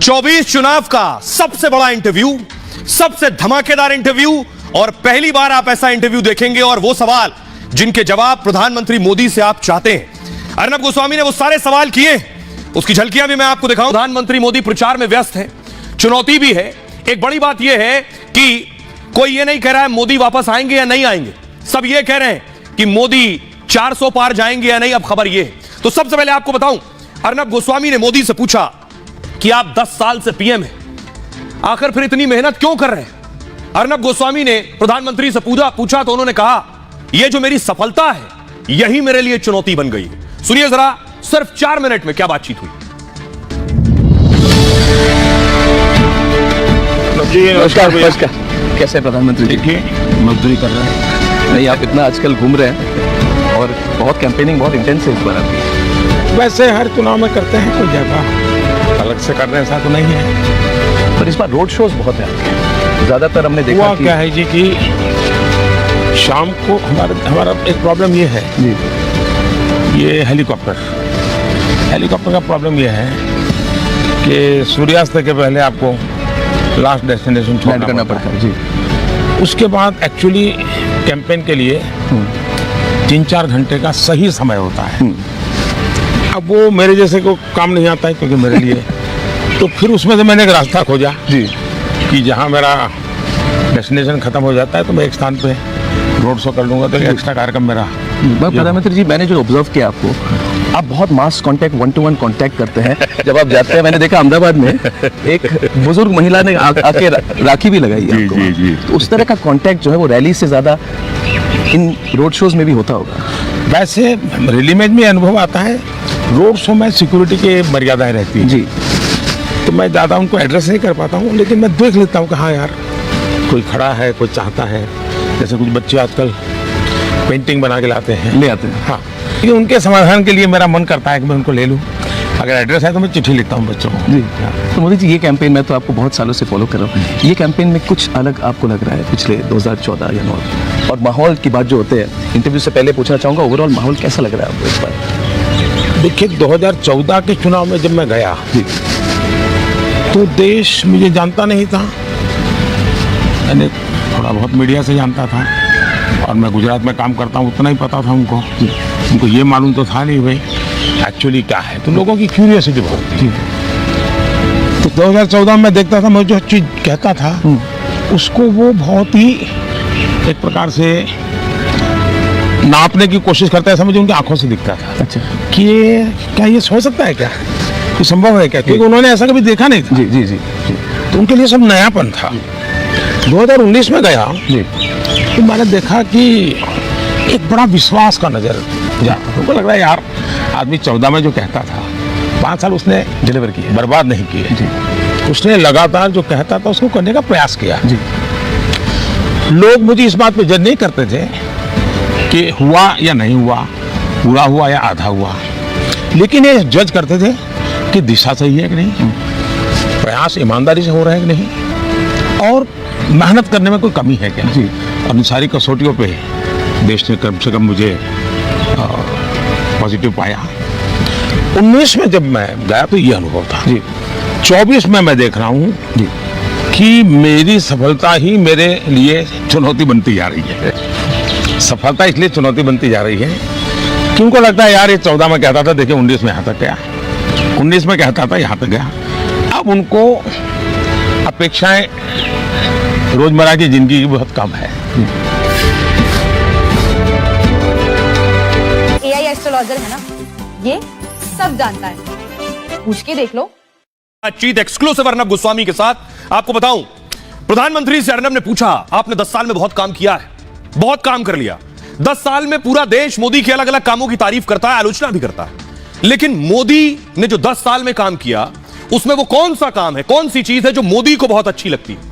24 चुनाव का सबसे बड़ा इंटरव्यू, सबसे धमाकेदार इंटरव्यू, और पहली बार आप ऐसा इंटरव्यू देखेंगे और वो सवाल जिनके जवाब प्रधानमंत्री मोदी से आप चाहते हैं। अर्नब गोस्वामी ने वो सारे सवाल किए, उसकी झलकियां भी मैं आपको दिखाऊं। प्रधानमंत्री मोदी प्रचार में व्यस्त हैं, चुनौती भी है। एक बड़ी बात यह है कि कोई ये नहीं कह रहा है मोदी वापस आएंगे या नहीं आएंगे, सब ये कह रहे हैं कि मोदी 400 पार जाएंगे या नहीं, अब खबर ये है। तो सबसे पहले आपको बताऊं, अर्नब गोस्वामी ने मोदी से पूछा कि आप 10 साल से पीएम हैं, आखिर फिर इतनी मेहनत क्यों कर रहे हैं। अर्नब गोस्वामी ने प्रधानमंत्री से पूछा तो उन्होंने कहा, यह जो मेरी सफलता है यही मेरे लिए चुनौती बन गई है। सुनिए जरा सिर्फ 4 मिनट में क्या बातचीत हुई। जी नमस्कार। कैसे प्रधानमंत्री? देखिए मजदूरी कर रहे हैं। नहीं, आप इतना आजकल घूम रहे हैं और बहुत कैंपेनिंग बहुत इंटेंस है इस बार आपकी। वैसे हर चुनाव में करते हैं, कोई जगह अलग से कर रहे हैं ऐसा तो नहीं है, पर इस बार रोड शोज बहुत है आपके। ज्यादातर हमने देखा हुआ क्या है जी कि शाम को हमारा एक प्रॉब्लम ये है जी, ये हेलीकॉप्टर का प्रॉब्लम ये है कि सूर्यास्त के पहले आपको लास्ट डेस्टिनेशन लैंड करना पड़ता है जी। उसके बाद एक्चुअली कैंपेन के लिए 3-4 घंटे का सही समय होता है। अब वो मेरे जैसे को काम नहीं आता है क्योंकि मेरे लिए तो फिर उसमें से मैंने एक रास्ता खोजा जी कि जहाँ मेरा डेस्टिनेशन खत्म हो जाता है तो मैं एक स्थान पे रोड शो कर लूँगा, तो एक एक्स्ट्रा कार्यक्रम मेरा। प्रधानमंत्री जी, मैंने जो ऑब्जर्व किया आपको, आप बहुत मास कांटेक्ट 1-to-1 कांटेक्ट करते हैं जब आप जाते हैं। मैंने देखा अहमदाबाद में एक बुजुर्ग महिला ने आके राखी भी लगाई है आपको। जी। तो उस तरह का कांटेक्ट जो है वो रैली से ज्यादा इन रोड शोज में भी होता होगा। वैसे रैली में भी अनुभव आता है, रोड शो में सिक्योरिटी की मर्यादाएं रहती हैं जी, तो मैं ज़्यादा उनको एड्रेस नहीं कर पाता हूँ, लेकिन मैं देख लेता हूँ कि हाँ यार कोई खड़ा है, कोई चाहता है। जैसे कुछ बच्चे आजकल पेंटिंग बना के लाते हैं, ले आते हैं। हाँ, लेकिन उनके समाधान के लिए मेरा मन करता है कि मैं उनको ले लूँ। अगर एड्रेस है तो मैं चिट्ठी लिखता हूँ बच्चों को जी। तो मोदी जी, ये कैंपेन मैं तो आपको बहुत सालों से फॉलो कर रहा हूँ, ये कैंपेन में कुछ अलग आपको लग रहा है पिछले 2014 या 9 और माहौल की बात जो होते हैं, इंटरव्यू से पहले पूछना चाहूँगा, ओवरऑल माहौल कैसा लग रहा है आपको इस बार? देखिए 2014 के चुनाव में जब मैं गया जी, तो देश मुझे जानता नहीं था। मैंने थोड़ा बहुत मीडिया से जानता था और मैं गुजरात में काम करता हूँ, उतना ही पता था उनको ये मालूम तो था नहीं भाई एक्चुअली क्या है। तो लोगों की क्यूरियोसिटी बहुत थी। तो 2014 में देखता था, मैं जो चीज़ कहता था उसको वो बहुत ही एक प्रकार से नापने की कोशिश करता है, ऐसा मुझे उनकी आंखों से दिखता था। अच्छा, कि क्या ये हो सकता है, क्या ये संभव है क्या, क्योंकि उन्होंने ऐसा कभी देखा नहीं था। जी जी जी जी। तो उनके लिए सब नयापन था। 2019 में गया जी, तो मैंने देखा कि एक बड़ा विश्वास का नजर जा, उनको लग रहा है यार आदमी 14 में जो कहता था 5 साल उसने डिलीवर किया, बर्बाद नहीं किए जी। उसने लगातार जो कहता था उसको करने का प्रयास किया जी। लोग मुझे इस बात पे जज नहीं करते थे कि हुआ या नहीं हुआ, पूरा हुआ या आधा हुआ, लेकिन ये जज करते थे कि दिशा सही है कि नहीं, प्रयास ईमानदारी से हो रहे हैं कि नहीं, और मेहनत करने में कोई कमी है क्या जी। और इन सारी कसौटियों पे देश ने कम से कम मुझे पॉजिटिव पाया। 19 में जब मैं गया तो ये अनुभव था जी। 24 में मैं देख रहा हूँ जी, कि मेरी सफलता ही मेरे लिए चुनौती बनती जा रही है। सफलता इसलिए चुनौती बनती जा रही है कि उनको लगता है यार ये 14 में कहता था, देखिए 19 में यहाँ तक गया, 19 में कहता था यहाँ तक गया। अब उनको अपेक्षाएं रोजमर्रा की जिंदगी की बहुत कम है। AI एस्ट्रोलॉजर है ना, ये सब जानता है, पूछ के देख लो। बातचीत एक्सक्लूसिव अर्नब गोस्वामी के साथ। आपको बताऊं, प्रधानमंत्री से अर्नब ने पूछा, आपने 10 साल में बहुत काम किया है, बहुत काम कर लिया। 10 साल में पूरा देश मोदी के अलग अलग कामों की तारीफ करता है, आलोचना भी करता है, लेकिन मोदी ने जो 10 साल में काम किया उसमें वो कौन सा काम है, कौन सी चीज है जो मोदी को बहुत अच्छी लगती है?